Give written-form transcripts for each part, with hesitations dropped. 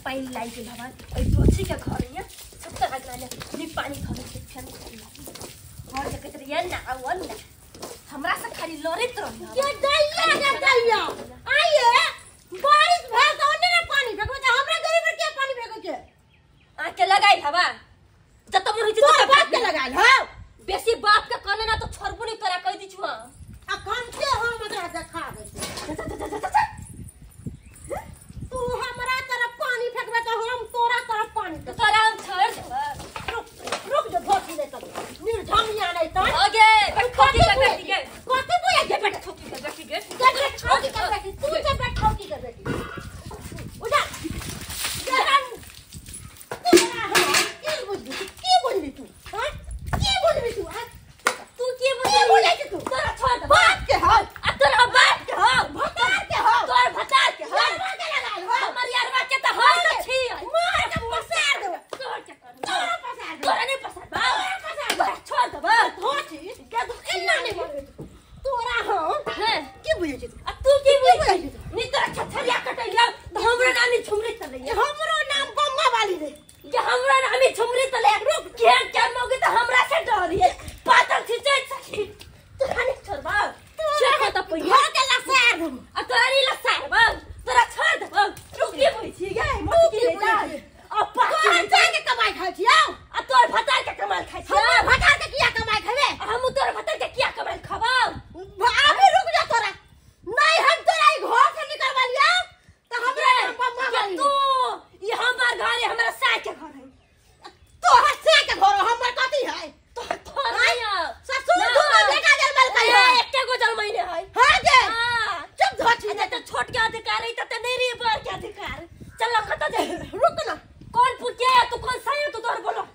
पानी लाई के हवा ओइ दोछी के घर में सब तरह के नि पानी खले के फैन और के कतरिया ना आवल ना हमरा से खाली लड़ित रह के दैया आइए बारिश भए त ओने ना पानी फेकबे त हमरा गरीब के पानी फेके के आके लगाई हवा जत मन होई त बात के लगाल हो बेसी बात के करले ना तो छोड़बो नहीं तोरा कह दी छु आ कौन से हो हमरा देखा दे तू हमरा तरफ पानी फेकबे त हम तोरा तरफ पानी तो तोरा हम छोड़ देब रुक जो धोती दे त निर्धमिया नहीं त आगे खोटी कर बेटी के कथि बोले के बेटा छोटी कर बेटी के छोटी कर बेटी तू से बेटा छोटी कर बेटी उठा जरन की बोलबी तू हां की बोलबी तू तू की बोले तू तोरा छोड़ दे बात के हो आ तोरा बात के हो भतार के हो तोर भतार के हो यारवा के लगाल हो हमर यारवा के त हम त छी मार के पसार देबे तोर के तोरा पसार दे तोरा नहीं पसंद तोरा पसार दे छोड़ दे धोती के तू इन्ना नहीं बोलबी तोरा हो हैं की बुझे छी आ तू की बोले नी तोरा छछरिया कटैया त हमरा नाम छुमरी तले हमरो नाम गंगा वाली रे जे हमरा नाम छुमरी तले रुक के मोगे त हमरा से डरिए पातल खिचै सखी तोरा नहीं छोड़बा छोड़ त पहिया के लसार दे आ तोरा नहीं लसारबा तोरा छोड़ दे रुक के बोलै छी गे मोटी के जा आ पातल जाके कमाई खाइ छियौ आ तोर भतार के कमाल खाइ छी हम भतार के किया कमाई खेबे हम तोर भतार के किया कमाल खबा अभी रुक जा तोरा नहीं हम तोरा ई घर से निकलवा लिया त हमरा पम्मा गई तू ये हमार घर है हमरा साय के घर है तो हसे के घर हमर कथि है तो नहीं ससुर तू बेटा जन्मल कई है एकटे गो जल महीने है हां गे हां चुप धोती नहीं तो छोट के अधिकार है तो नहीं रे बर के अधिकार चल खत दे रुक ना कौन पूछे तू कौन सही तू तोर बोलो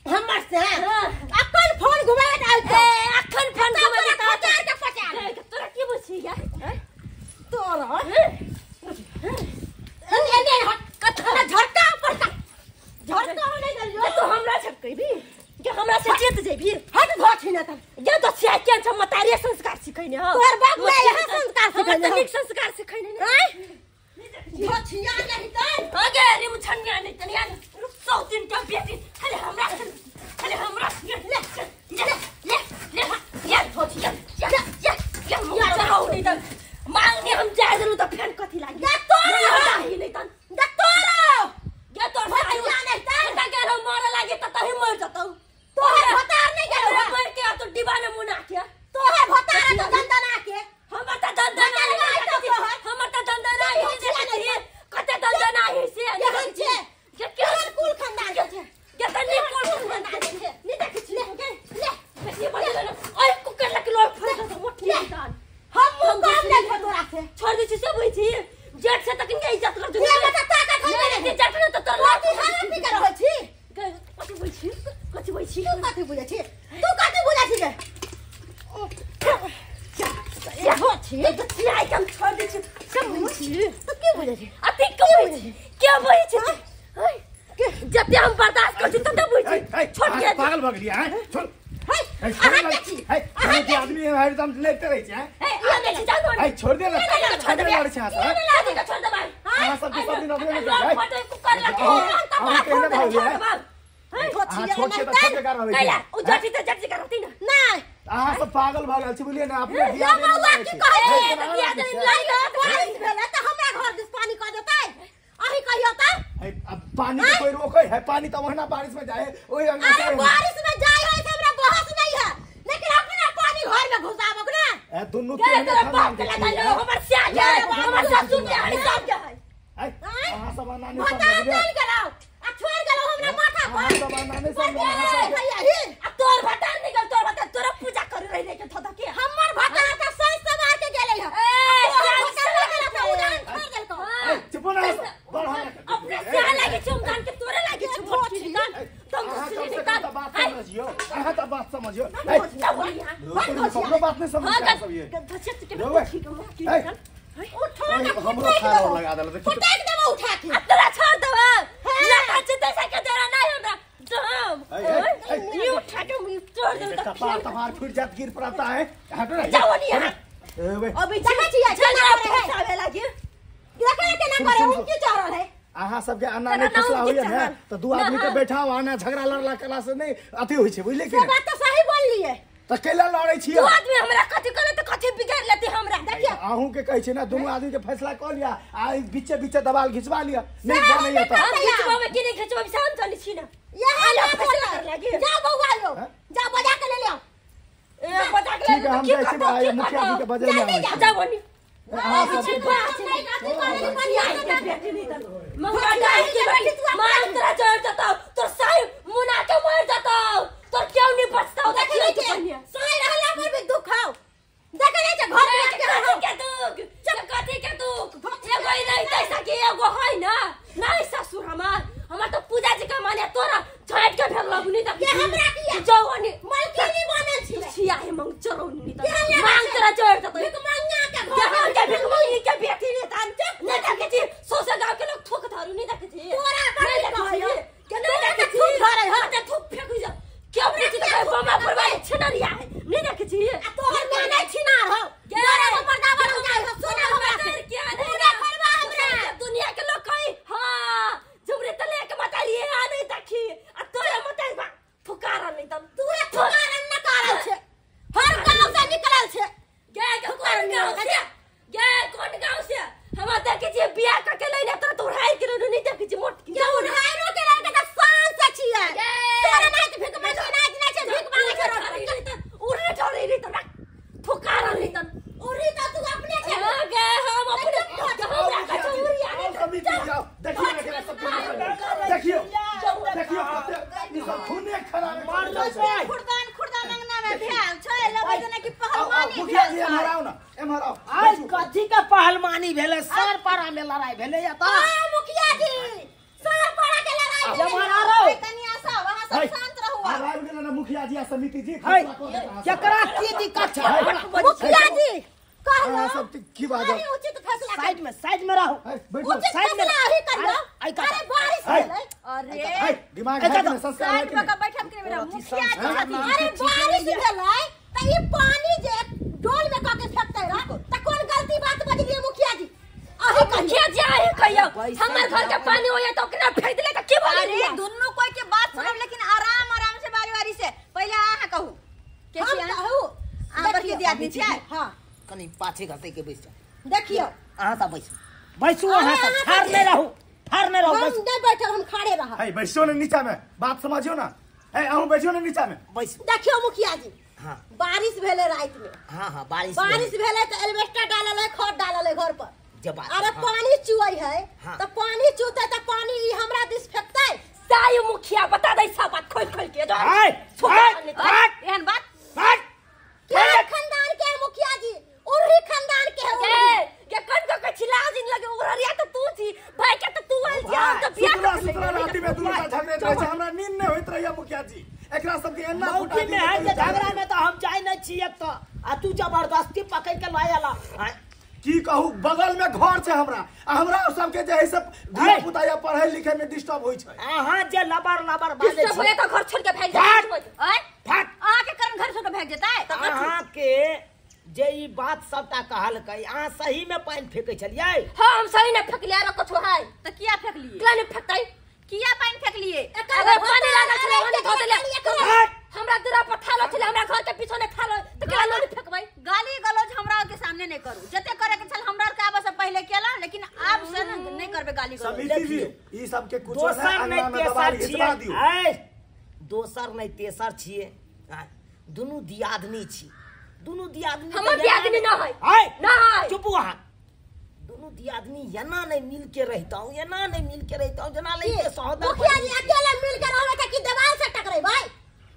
हमर से हां अक्कल फोन घुमाए आइ ए अखन फोन घुमाए त पचार के पचार तोरा की बुझी या तोरा एने कथा झटका पड़ता झटका नहीं गलियो तो हमरा छक्कै भी के हमरा से जीत जेबी हट घोठी ना त ये तो छिया के छ मतारी संस्कार सिखैने हो तोर बाप ने यह संस्कार सिखैने हम तनिक संस्कार सिखैने ने घोठिया नहीं त आगे रे मुछनिया नहीं तनिया रुक 100 दिन का बेटी खाली हमरा ले ये घोठिया ये मुछराउ नहीं त मांगने हम जाय जरू त फेन कथि लागि या तोरा ही नहीं त या तोरा ये तोर भाई नहीं त त गेलो मारे लागि त तही मर जतौ तोहे भतार नहीं गेलो मर के तो डिबाने मुना के तोहे भतार त दंदना के हमर त दंदना हमर त दंदना ही से कते दंदना ही से यहाँ छे ये के कुल खानदान के छे ये तनी कुल खानदान के नी देख ले ये बोले ओए कुकर लग लो फड़ दो मोटी दान हम काम नहीं है तोरा से छोड़ दी सब होई थी जेठ से तक नहीं इज्जत लो ये बता ताकत है नहीं जेठ ने तो तोर लाती हम भी कर होई छी कथि बोल छी तू कथि बुझे छी तू कथि बुझे छी गे ये हो छी तो छी आइटम छोड़ दे छी सब बुझे छी तू के बुझे छी अति क्या बोले छी जब हम बर्दाश्त कर छी तब बुझ छोड़ के पागल भ गेलियै हैं छोड़ आदमी हरदम लेते रहे हैं छोड़ दे ना छोड़ दे लड़ छा छोड़ दे भाई हां सब दिन नौकरी में जाए फटे कुकर लगे हम कहने भाई है छोड़ छोड़ के तो छोड़ के कर रहे कैला उ जटी त जटी करती ना नहीं हां सब पागल भ गेल छी बोलिए ना अपने दिया या बाबा की कहे दिया दे लाइला बारिश भेला त हमरा घर दिस पानी क देतै अही कहियो त अब पानी को कोई रोके है पानी तो वहां बारिश में जाए ओए अरे बारिश में जाए है हमरा बहस नहीं है लेकिन अपना पानी घर में घुसाबो ना ए दोनों के तेरा बाप के लगा लो हमर से है हमर ससुर के हड़ी सब के है हां सब नानी बता सब चल गेलो आ छोड़ गेलो हमरा माथा पर सब नानी सब भैया ही आ तोर भटार निकल तोर भटार तोरा पूजा कर रही के थोदा के हमर भटार त सही समार के गेलै है चुप ना बढ़ा अपने से लगे चुमकान के तोरे लगे छोटी निकाल तुम बात समझियो हां तो बात समझियो बात नहीं समझ सब ये उठो ना हमरो खाना लगा दल पटक देबो उठा के तेरा छोड़ देबो ना अच्छे तैसा के तेरा नहीं होता दम ये उठा के मुंह तोड़ दे कपार तमार फिर जात गिर पड़ता है हटो ना जाओ नहीं अभी जगह चाहिए चल रहा है लगे देखे के ना करे उनकी चोरल है अहाँ सबके अन्ना नहीं फैसला होइए ना तो दू आदमी के बैठाओ आना झगड़ा लड़ला कला से नहीं अथी होई छै बुझले कि बात तो सही बोललिए तो कैला लड़ै छी दू आदमी हमरा कथि करे त कथि बिगाड़ लेते हमरा देखिए आहू के कहै छै ना दोनों आदमी के फैसला कर लिया आ बीचे बीचे दबाल खिंचवा लिया नहीं बने त हम खिचबा में कि नहीं खिचबा शाम चली छी ना यहां ना फैसला कर लगे जा बउआ लो जा बजा के ले लियो ए बजा के ले हम जाय छी भाई मुखिया जी के बजे में जा बनी अहाँ सब मंगा डाल के मार तेरा जड़ जाता तोर साई मुना के मर जाता तोर क्यों नहीं बचता देखिए के साई रहला पर भी दुख खाओ देखे नहीं जे घर में के रहो के दुख चल कथि के दुख एगो ही नहीं तैसा के एगो है ना नहीं ससुर हमार तो पूजा जी का माने तोरा छाट के फेर लगनी त के हमरा किया जवानी मलकिनी बनल छी छिया है मंग चरौनी त मांग तेरा जड़ जाता भिख मांगा के जहां के भिख मांगी के बेटी ने तान नहीं देखे छी सोसे गांव के लोग थूक धरू नहीं देखे छी तोरा बड़ी कहयो के नहीं देखे छी थूक धरे हां ते थूक फेंक जा क्यों नहीं छी त बमा परवाई छिनरिया है नहीं देखे छी तोहर में नहीं छिनार हो तोरा ऊपर दावा हो जाए सोना हमरा से क्या पूरा फरवा हमरा दुनिया के लोग कही हां जुमरे तले के मत लिए आ नहीं देखी आ तोरा मत बा फुकारा नहीं तम तोरा फुकारा न करल छे हर गांव से निकलल छे गे कौन गांव से गे कौन गांव से हम देखे छी बियाह का के लेने तो उड़ाई के नहीं देखे छी मोट के उड़ाई रो के लड़का त शान से छिए तोरा नहीं भिख मांगे नहीं छे भिख मांगे छे उड़े ठोरे नहीं तो फुकारा नहीं तम उड़ी त तू अपने छे गे हम अपने हमरा का चोरिया कभी जाओ देखिए देखियो देखियो ये सब खूने खराब मार दो खुर्दान अंगना में भेल छै लगे जना कि पहलवानी मुखिया जी हराओ ना हराओ आज कथी के पहलवानी भेले सर पारा में लड़ाई भेले या त हां मुखिया जी सर पारा के लड़ाई जब हरारो कनिया सा वहां सब शांत रहू हराओ गेल ना मुखिया जी समिति जी केकरा की दिक्कत छै मुखिया जी कहलो सब की बात है उचित फैसला साइड में रहो बैठो साइड में ही करियो अरे बारिश भेलै अरे दिमाग है में संस्कार है साइड में का बैठब के मेरा मुखिया जी अरे बारिश भेलै त ई पानी जे डोल में का के फेंकते रह त कौन गलती बात बज गई मुखिया जी अहे मुखिया जी आहे कहियो हमर घर के पानी होय त ओकरा फेंक देले त के बोले अरे दोनों कोई के बात सुनब लेकिन आराम से बारी से पहले आहा कहू के छी कहू आ बड़की दियादनी छै हां कनी पाछे घटे के बैठ जा देखियो अहाँ सब बैसू अहाँ सब ठार नहीं रहू हम नहीं बैठब हम खड़े रहब है बैठो ना नीचा में बात समझियो ना है आहू बैठो ना नीचा में बैसू देखियो मुखिया जी हां बारिश भेले रात में हां बारिश भेले त एल्वेस्टर डालल है खट डालल है घर पर जब अरे पानी चुई है त पानी चुते त पानी ई हमरा दिस फेंकते साई मुखिया बता दे सब बात खोल के जो एहन बात क्या खानदान के मुखिया जी और ही खानदान के के कन को छिला दिन लगे उररिया तो तू छी भाई के तो तू आल जा तो बियाह सुतरा राती में दुनू का झगड़े रहे छै हमरा नींद नहीं होइत रहैया मुखिया जी एकरा सब के एन्ना मौकी में है जे झगड़ा में तो हम जाय नहीं छी एक तो आ तू जबरदस्ती पकड़ के लायला की कहू बगल में घर छै हमरा सब के जे है सब धिया पुता या पढ़ै लिखै में डिस्टर्ब होई छै अहाँ जे लबर बाजे डिस्टर्ब होय तो घर छोड़ के भाग जा फट आके कारण घर छोड़ के भाग जेतै त अहाँ के जे ई बात सबटा कहल कई अहाँ सही में पानी फेंकै छलियै हां हम सही ने फेंक लिया रो कुछ है त किया फेंक लिए किया ने फेंकतै किया पानी फेंक लिए अगर पानी लागल छले ओने धो देले हमरा दूरा पर ठालो छले हमरा घर के पीछे ने ठालो त केला नहीं फेंकबै गाली गलौज हमरा के सामने नहीं करू जते करे के छल हमरा के आबे से पहले केला लेकिन अब से नहीं करबे गाली गलौज समिति जी ई सब के कुछ दोसर नहीं तेसर छियै दोसर नहीं तेसर छियै दुनू दियादनी छी दुनू दियादनी हमर दियादनी ना है ना है चुप वहां दुनू दियादनी एना नहीं मिल के रहता हूं जना लेके सौदा मुखिया जी अकेले मिल के रहबे त की दीवार से टकरे भाई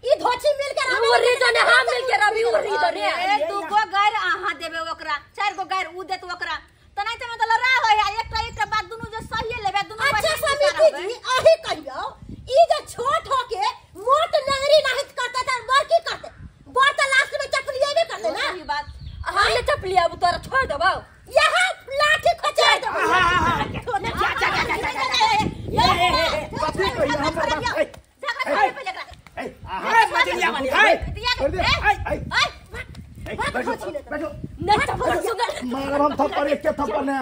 ई धोची मिल के रहबे वो रीजन है हम मिल के रवि वो रीजन है दू गो गैर आहा देबे ओकरा चार गो गैर उ देत ओकरा तनाई त मतलब रा होय एकटा बात दुनू जे सही लेबे दुनू अच्छा समिति जी अही कहियो ई जे छोट हो के मोट नगरी नाहित करते त बड़की करते बड़ त लास्ट में चपलिए भी करते ना ई बात हमने चपलिया अब तोरा छोड़ देबो यहां लाठी खचा दो मारब हम थप्पड़ एक थप्पड़ ने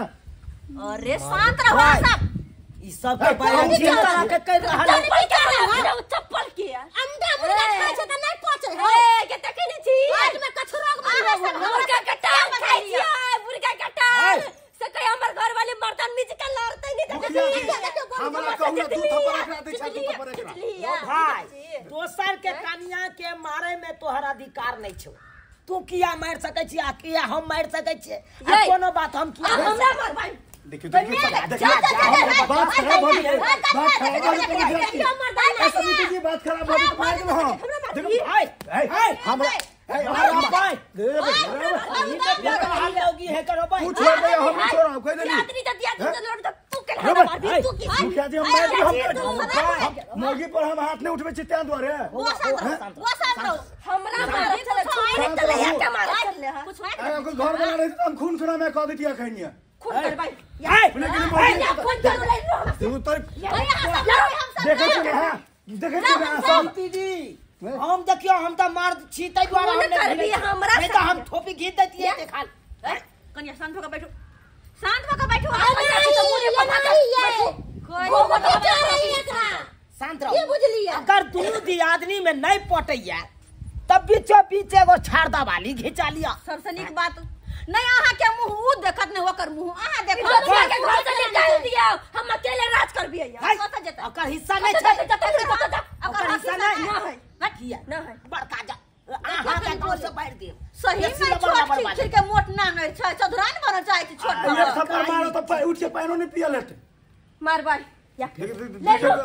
अरे शांत रहो सब ई सब के बारे चिंता के कर रहल चप्पल के अंडा मुर्गा खाय छै त नहीं पचे है के तके नहीं छी आज में कछरोग मुर्गा कटा खाय छी मुर्गा कटा से कहीं हमर घर वाले मर्दन में के लड़ते नहीं हमरा कहू तू थप्पड़ रखा दे छ तू थप्पड़ रखा भाई दोसर के कनिया के मारे में तोहर अधिकार नहीं छौ तू किया मार सकै छी आ किया हम मार सकै छी आ कोनो बात हम किया हमरा मार भाई देखिए बात खराब हो गई बात खराब हो गई देखो भाई हमरा भाई है करो भाई कुछ हो गया हम छोड़ो कोई नहीं तू के मुखिया जी हम मुर्गी पर हम हाथ नहीं उठबे चित्ता द्वारे हमरा मारे चले कुछ घर बना रहे हम खून सुना मैं कह देतिया खैनिया खून कर भाई खून कर तू तो देखो हां देखो शांति जी हम देखियो हम त मार छी तै द्वारा हमने हमरा नहीं त हम थोपी घी देती है देखा कन्या शांत होकर बैठो शांत रहो अगर दोनों दियादनी में नहीं पटैया तब बीचो बीच एगो छाड़दा वाली घिचा लिया सबसे नीक बात नहीं आहा के मुंह उ देखत नहीं ओकर मुंह आहा देखो के घर से निकाल दिया हम अकेले राज कर बिया कत जेता ओकर हिस्सा नहीं छै ओकर हिस्सा नहीं है किया न है बड़का जा आहा के गांव से बाहर दे सही में छोट खिर के मोट ना नहीं छै चौधरान बन चाहे छी छोट एक थप्पड़ मारो तो उठ के पैनो नहीं पिया लेते मार भाई या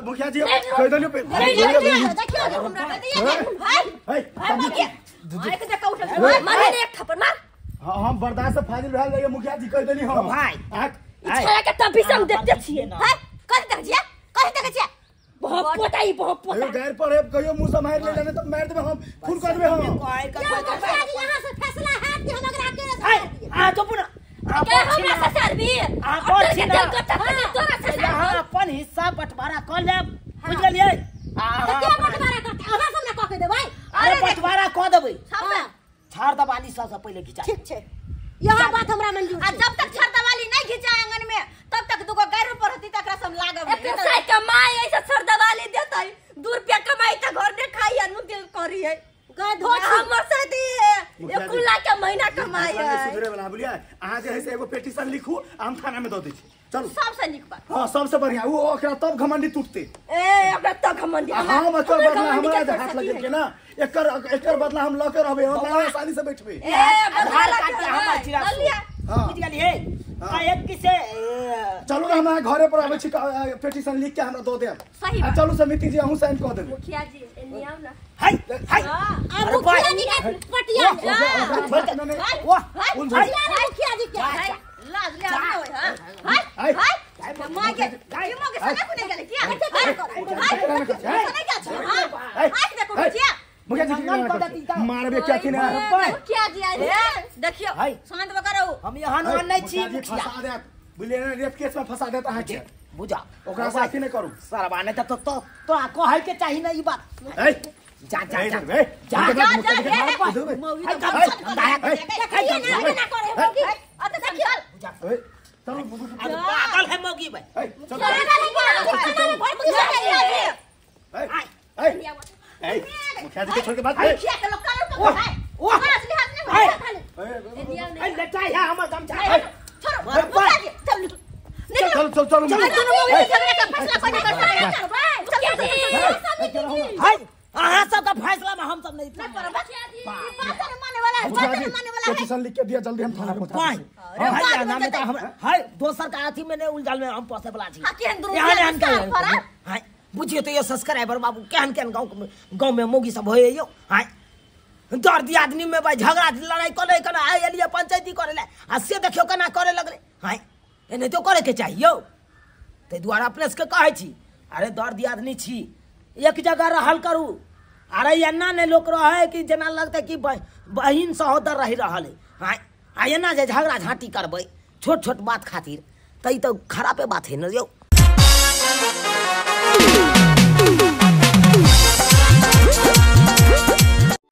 मुखिया जी कह दलियो पे देखियो हमरा के दिए भाई भाई के देखा उठ मारे एक थप्पड़ मार हम बर्दाश्त से फाजिल भेल जाइए मुखिया जी कह देली हम भाई छाया के तभी से हम देखते छिए है कर देख छिए कह देख छिए बहुत पोटाई बहुत अरे गैर पर कहियो मुंह से मार ले जाने तो मार देबे हम खून कर देबे हम यहां से फैसला है कि हम अगर आके आ तो पुना के हमरा से सरबी अपन छिना तोरा से यहां अपन हिस्सा बंटवारा कर ले बुझ गेलिए तो क्या बंटवारा करते हमरा सामने कह के दे भाई अरे बंटवारा क देबै सामने छाड़ दबाली सबसे पहले खिंचा ठीक छै यहां बात हमरा मंजूर है जब तक छरदा वाली नहीं खिंचा आंगन में तब तक दुगो गैर पर होती तकरा से हम लागब एक साई कमाई ऐसा छरदा वाली देतै 2 रुपया कमाई त घर ने खाई अनु दिल करी है गधो हमर से दी एक कुला के महीना कमाई है सुधरे वाला बोलिया अहाँ जे है से एगो पेटिशन लिखू हम थाना में द दै छी चलो सबसे नीक बात हां सबसे बढ़िया वो ओकरा तब घमंडी टूटते ए हमरा त घमंडी हां मतलब बदला हमरा हाथ लगे के ना एकर बदला हम ल के रहबे और नया साली से बैठबे ए आधार कार्ड के हमर चिरा हां बुझ गेलिए आ एक किसे चलो ना हमरा घरे पर आबै छी पेटिशन लिख के हमरा दो दे सही बात चलो समिति जी हम साइन कर देबे मुखिया जी एनी आउ ना हाय हाय आ मुखिया जी के पटिया वाह मुखिया जी के लाज ले हाय हाय मां के किमो के सने को नहीं गेले किया हाय देखो मुखिया मुखिया जी मारबे क्या थी ना मुखिया जी आए देखियो शांत करो हम यहाँ न नहीं छी फंसा दे बुझलिए ना रेप केस में फंसा देता है बुझा ओकरा साथी नहीं करू सरवाने तो कहे के चाहिए ना ई बात ए जा जा जा जा पागल है मौगी भाई मुखिया जी के छोड़ के बात चल चल चल अहाँ सब का फैसला में हम सब नहीं पेटिशन लिख के दिया जल्दी हम थाना पहुंचा भाई नाम में हम हाय दोसर का अथी में ने उलझल में हम पहुंचे वाला छी यहां ने हम हाय बुझियो तो ये सब्सक्राइबर बाबू केहन केहन गांव में मोगी सब होय यो हाय दर्दी आदमी में भाई झगड़ा लड़ाई करे कना आय लिए पंचायती करे ले आ से देखियो कना करे लगले हाय एने तो करे के चाहियो ते द्वारा प्लेस के कहै छी अरे दर्दी आदमी छी एक जगह रहल करू अरे एना ने लोग रहे कि जना लगता कि बहिन सहोदर रही रहल है आ एना जे झगड़ा झांटी करबै छोट छोट बात खातिर तई तो खराबे बात है न यो